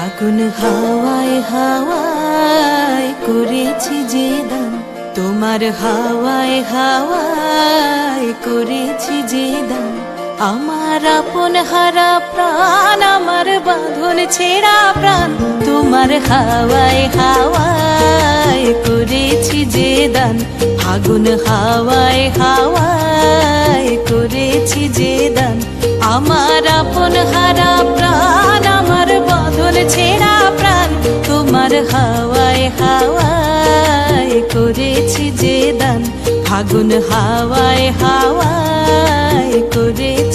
ফাগুন হাওয়ায় হাওয়ায় করেছি যে দান, তোমার হাওয়ায় হাওয়ায় করেছি যে দান। আমার আপন হারা প্রাণ, আমার বাঁধন ছেঁড়া প্রাণ, তোমার হাওয়ায় হাওয়ায় করেছি যে দান। ফাগুন হাওয়ায় হাওয়ায় করেছি যে দান। আমার আপন হারা প্রাণ, আমার বাঁধন ছেঁড়া প্রাণ, তোমার হাওয়ায় হাওয়ায় করেছি যে দান। ফাগুন হাওয়ায় হাওয়ায় করেছি